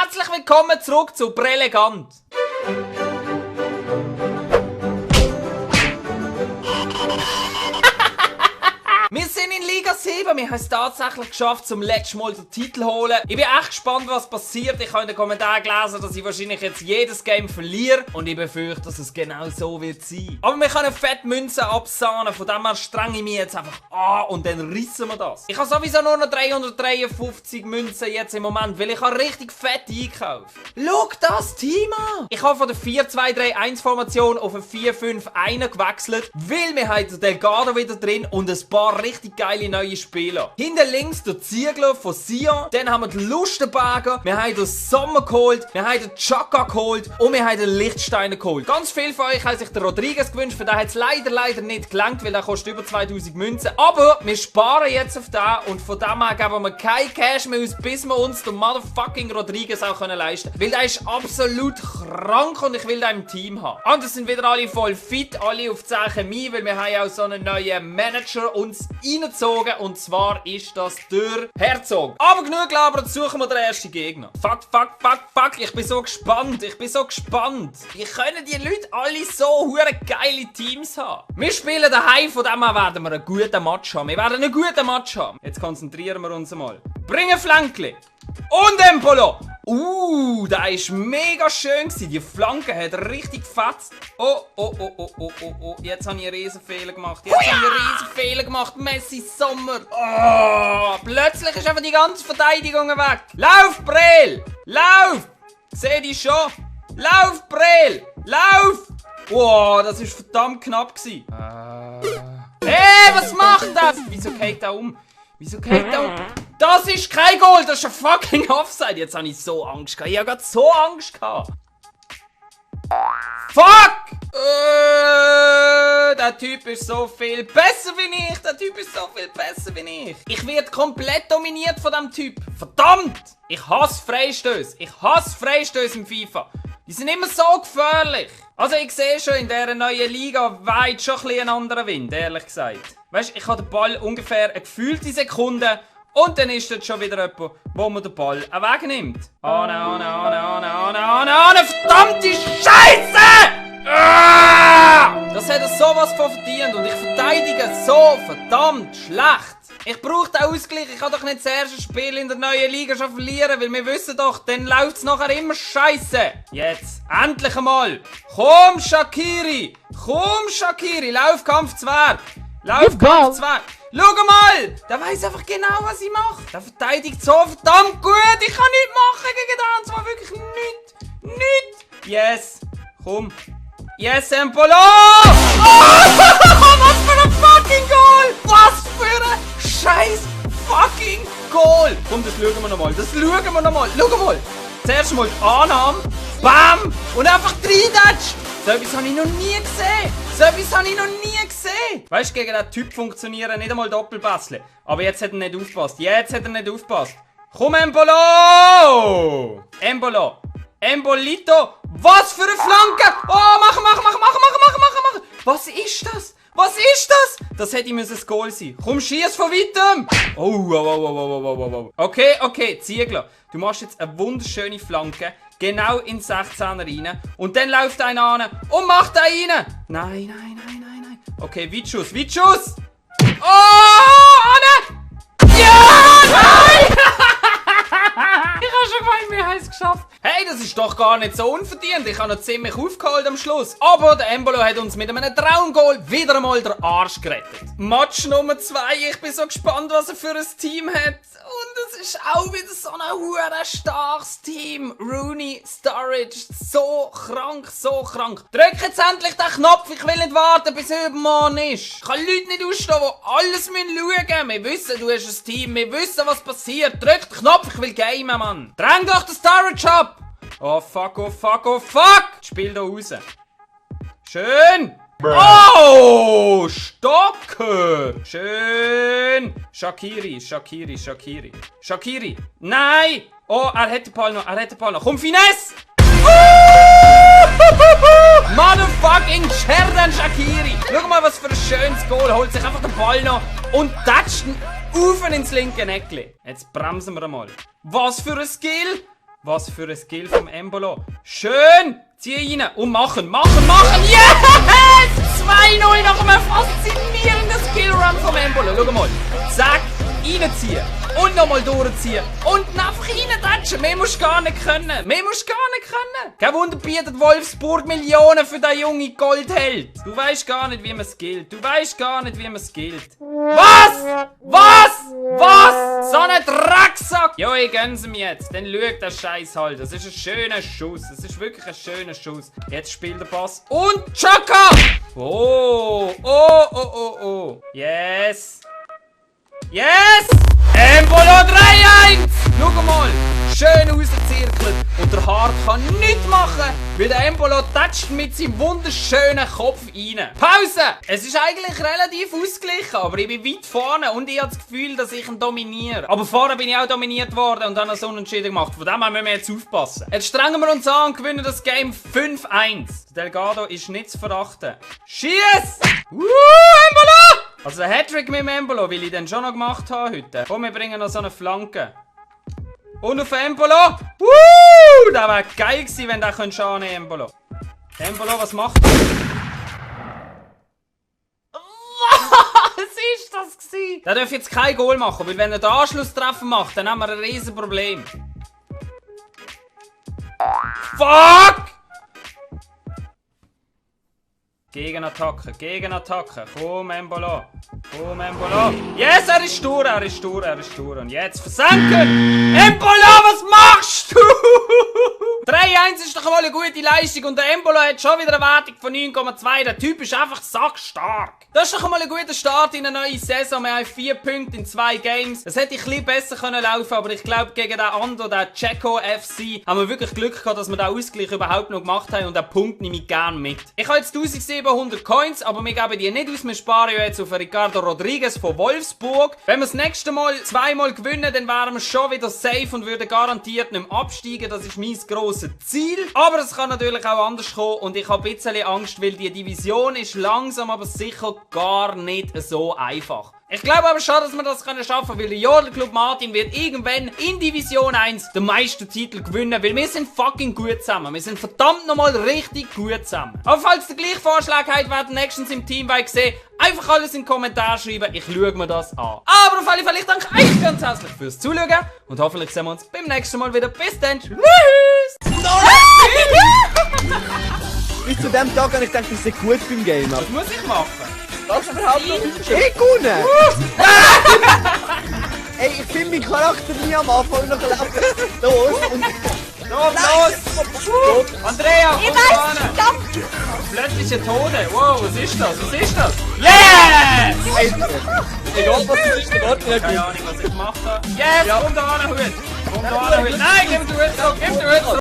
herzlich willkommen zurück zu Brilligant. Wir sind in Liga 7, wir haben es tatsächlich geschafft, zum letzten Mal den Titel zu holen. Ich bin echt gespannt, was passiert. Ich habe in den Kommentaren gelesen, dass ich wahrscheinlich jetzt jedes Game verliere. Und ich befürchte, dass es genau so wird sein. Aber wir können fette Münzen absahnen, von dem her strenge ich mich jetzt einfach an und dann rissen wir das. Ich habe sowieso nur noch 353 Münzen jetzt im Moment, weil ich habe richtig fett einkauft. Schau das Team an! Ich habe von der 4-2-3-1-Formation auf eine 4-5-1 gewechselt, weil wir haben den Delgado wieder drin und ein paar richtig geile neue Spieler. Hinten links der Ziegler von Sion. Dann haben wir den Lustenberger. Wir haben den Sommer geholt. Wir haben den Chaka geholt. Und wir haben den Lichtsteiner geholt. Ganz viele von euch haben sich den Rodriguez gewünscht. Für den hat es leider nicht gelangt, weil der kostet über 2000 Münzen. Aber wir sparen jetzt auf den. Und von dem her geben wir kein Cash mehr aus, bis wir uns den motherfucking Rodriguez auch leisten können. Weil der ist absolut krank und ich will den im Team haben. Und es sind wieder alle voll fit. Alle auf 10 Chemie, weil wir haben ja auch so einen neuen Manager uns reingezogen, und zwar ist das der Herzog. Aber genug gelabert, suchen wir den ersten Gegner. Fuck, ich bin so gespannt, Wie können die Leute alle so hure geile Teams haben? Wir spielen daheim, von dem her werden wir einen guten Match haben. Jetzt konzentrieren wir uns mal. Bring ein Flankli. Und Empolo! Der ist mega schön gewesen. Die Flanke hat richtig gefetzt. Oh. Jetzt habe ich einen riesen Fehler gemacht. Messi Sommer. Oh, plötzlich ist einfach die ganze Verteidigung weg. Lauf, Brel! Lauf! Seh dich schon. Lauf, Brel! Lauf! Wow, das war verdammt knapp gewesen. Hey, was macht das? Wieso geht er um? Das ist kein Goal, das ist ein fucking Offside. Jetzt habe ich so Angst gehabt. Ich habe gerade so Angst gehabt. Fuck! Der Typ ist so viel besser wie ich. Ich werde komplett dominiert von diesem Typ. Verdammt! Ich hasse Freistöße. Im FIFA. Die sind immer so gefährlich. Also ich sehe schon, in dieser neuen Liga weht schon ein bisschen ein anderer Wind, ehrlich gesagt. Weißt, ich habe den Ball ungefähr eine gefühlte Sekunde und dann ist dort schon wieder jemand, wo man den Ball wegnimmt. Verdammte Scheiße! Das hat er sowas von verdient und ich verteidige so verdammt schlecht. Ich brauche den Ausgleich, ich kann doch nicht das erste Spiel in der neuen Liga schon verlieren, weil wir wissen doch, dann läuft es nachher immer scheiße. Jetzt, endlich einmal. Komm, Shaqiri, Laufkampf 2. Schau mal, der weiß einfach genau, was ich mache. Der verteidigt so verdammt gut, ich kann nichts machen gegen den, und zwar wirklich nichts. Yes, komm. Yes, Empolo! Was für ein fucking Goal! Was für ein scheiß fucking Goal! Komm, das schauen wir nochmal. Schau mal. Zuerst mal die Annahme. Bam! Und einfach reindatsch! So etwas habe ich noch nie gesehen. Weißt du, gegen diesen Typ funktionieren nicht einmal Doppelpässe. Aber jetzt hat er nicht aufgepasst. Komm, Empolo! Embolito! Was für eine Flanke! Oh, mach! Was ist das? Das hätte ein Goal sein. Komm, schieß von weitem! Oh. Okay, Ziegler. Du machst jetzt eine wunderschöne Flanke. Genau in 16er rein. Und dann läuft einer an und macht da rein. Nein. Okay, Weitschuss. Oh, Anne! Ja, nein! Ich habe schon gemeint, wir haben es geschafft. Hey, das ist doch gar nicht so unverdient. Ich habe noch ziemlich aufgeholt am Schluss. Aber der Embolo hat uns mit einem Traumgoal wieder einmal den Arsch gerettet. Match Nummer 2. Ich bin so gespannt, was er für ein Team hat. Und es ist auch wieder so ein hure starkes Team. Rooney, Sturridge, so krank. Drück jetzt endlich den Knopf. Ich will nicht warten, bis übermorgen ist. Ich kann Leute nicht ausstehen, die alles schauen müssen. Wir wissen, du hast ein Team. Wir wissen, was passiert. Drück den Knopf, ich will gamen, Mann. Dräng doch den Sturridge ab. Oh fuck! Spiel da raus. Schön! Oh! Stocke! Schön! Shaqiri! Nein! Oh, er hat den Ball noch. Komm, Finesse! Motherfucking Xherdan Shaqiri! Schau mal, was für ein schönes Goal. Holt sich einfach den Ball noch und tatscht ihn auf ins linke Eckli. Jetzt bremsen wir einmal. Was für ein Skill! Was für ein Skill vom Embolo. Schön! Zieh rein und machen! Yes! 2-0 nach einem faszinierenden Skillrun vom Embolo. Schau mal. Zack, reinziehen. Und nochmal durchziehen. Und einfach reintatschen. Mehr musst du gar nicht können. Kein Wunder bietet Wolfsburg Millionen für den jungen Goldheld. Du weißt gar nicht, wie man skillt. Was? So ein Drecksack! Jo, ich gönn's ihm jetzt. Dann schaut der Scheiß halt. Das ist ein schöner Schuss. Das ist wirklich ein schöner Schuss. Jetzt spielt der Pass. Und Chaka! Oh. Yes! Embolo 3-1! Schau mal, schön rausgezirkelt. Und der Hart kann nichts machen, weil der Embolo toucht mit seinem wunderschönen Kopf rein. Pause! Es ist eigentlich relativ ausgeglichen, aber ich bin weit vorne und ich habe das Gefühl, dass ich ihn dominiere. Aber vorne bin ich auch dominiert worden und dann so unentschieden gemacht. Von dem müssen wir jetzt aufpassen. Jetzt strengen wir uns an und gewinnen das Game 5-1. Delgado ist nicht zu verachten. Schieß! Embolo! Also ein Hattrick mit dem Embolo will ich dann schon noch gemacht haben heute. Komm, wir bringen noch so eine Flanke. Und auf Embolo. Das wäre geil gewesen, wenn der schauen könnte, Embolo. Embolo, was macht er? Was ist das gewesen? Der darf jetzt kein Goal machen, weil wenn er den Anschlusstreffer macht, dann haben wir ein riesen Problem. Fuck! Gegenattacke. Komm, Embolo. Yes, er ist durch. Und jetzt versenken! Embolo, was machst du? 3-1 ist doch mal eine gute Leistung und der Embolo hat schon wieder eine Wertung von 9,2. Der Typ ist einfach sackstark. Das ist doch mal ein guter Start in eine neue Saison. Wir haben 4 Punkte in 2 Games. Es hätte ein bisschen besser können laufen, aber ich glaube, gegen den Ando, den Checo FC, haben wir wirklich Glück gehabt, dass wir den Ausgleich überhaupt noch gemacht haben und den Punkt nehme ich gerne mit. Ich habe jetzt 1700 Coins, aber wir geben die nicht aus. Wir sparen ja jetzt auf Ricardo Rodriguez von Wolfsburg. Wenn wir das nächste Mal 2-mal gewinnen, dann wären wir schon wieder safe und würden garantiert nicht mehr absteigen. Das ist mein grosses Ziel. Aber es kann natürlich auch anders kommen und ich habe ein bisschen Angst, weil die Division ist langsam, aber sicher gar nicht so einfach. Ich glaube aber schon, dass wir das schaffen können, weil der Jodelclub Martin wird irgendwann in Division 1 den Meistertitel gewinnen, weil wir sind fucking gut zusammen. Wir sind verdammt nochmal richtig gut zusammen. Aber falls ihr gleich Vorschläge habt, werden nächstens im Team sehen, einfach alles in den Kommentaren schreiben, ich schaue mir das an. Aber auf alle Fälle, ich danke euch ganz herzlich fürs Zuschauen und hoffentlich sehen wir uns beim nächsten Mal wieder. Bis dann, tschüss! Bis zu dem Tag habe ich gedacht, ich sei gut beim Game. Was muss ich machen? Was überhaupt noch ich gewonnen! Ey, ich finde meinen Charakter nie am Anfang noch los und Los! Andrea, komm da hin! Plötzliche Tode! Wow, was ist das? Yes! egal was es ist, der Ort nicht. Keine Ahnung, was ich gemacht habe. Yes, komm da hin, Hut! Nein, gib mir den Hut zurück!